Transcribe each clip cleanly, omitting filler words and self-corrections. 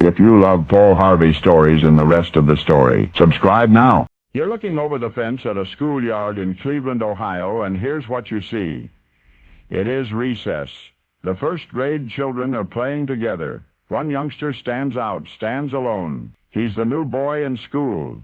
If you love Paul Harvey stories and the rest of the story, subscribe now. You're looking over the fence at a schoolyard in Cleveland, Ohio, and here's what you see. It is recess. The first grade children are playing together. One youngster stands alone. He's the new boy in school.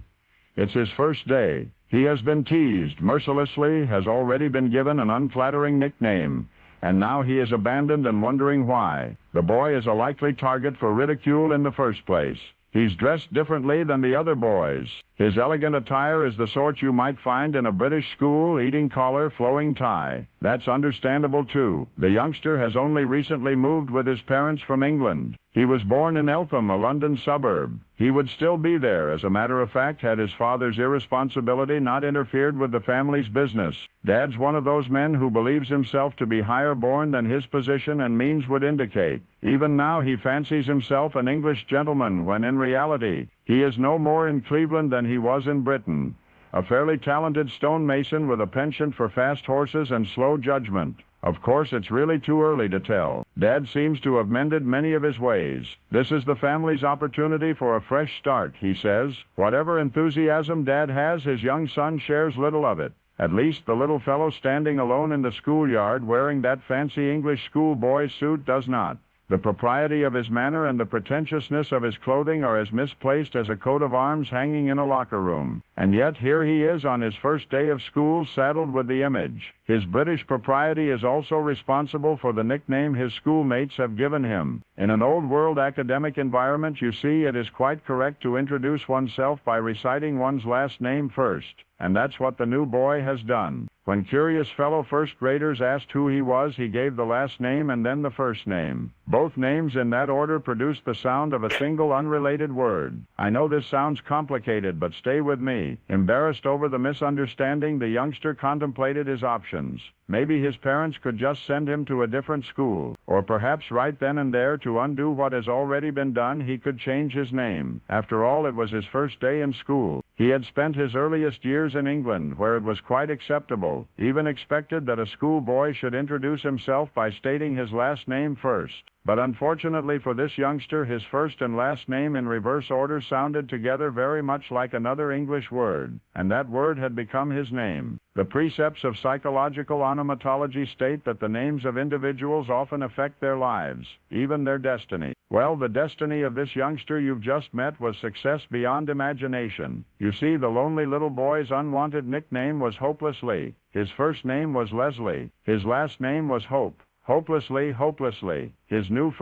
It's his first day. He has been teased mercilessly, has already been given an unflattering nickname, and now he is abandoned and wondering why. The boy is a likely target for ridicule in the first place. He's dressed differently than the other boys. His elegant attire is the sort you might find in a British school, eating collar, flowing tie. That's understandable too. The youngster has only recently moved with his parents from England. He was born in Eltham, a London suburb. He would still be there, as a matter of fact, had his father's irresponsibility not interfered with the family's business. Dad's one of those men who believes himself to be higher born than his position and means would indicate. Even now he fancies himself an English gentleman, when in reality, he is no more in Cleveland than he was in Britain. A fairly talented stonemason with a penchant for fast horses and slow judgment. Of course, it's really too early to tell. Dad seems to have mended many of his ways. This is the family's opportunity for a fresh start, he says. Whatever enthusiasm Dad has, his young son shares little of it. At least the little fellow standing alone in the schoolyard wearing that fancy English schoolboy suit does not. The propriety of his manner and the pretentiousness of his clothing are as misplaced as a coat of arms hanging in a locker room. And yet here he is on his first day of school, saddled with the image. His British propriety is also responsible for the nickname his schoolmates have given him. In an old-world academic environment, you see, it is quite correct to introduce oneself by reciting one's last name first. And that's what the new boy has done. When curious fellow first graders asked who he was, he gave the last name and then the first name. Both names in that order produced the sound of a single unrelated word. I know this sounds complicated, but stay with me. Embarrassed over the misunderstanding, the youngster contemplated his options. Maybe his parents could just send him to a different school, or perhaps right then and there, to undo what has already been done, he could change his name. After all, it was his first day in school. He had spent his earliest years in England, where it was quite acceptable, even expected, that a schoolboy should introduce himself by stating his last name first. But unfortunately for this youngster, his first and last name in reverse order sounded together very much like another English word, and that word had become his name. The precepts of psychological onomatology state that the names of individuals often affect their lives, even their destiny. Well, the destiny of this youngster you've just met was success beyond imagination. You see, the lonely little boy's unwanted nickname was Hopelessly. His first name was Leslie. His last name was Hope. Hopelessly. His new first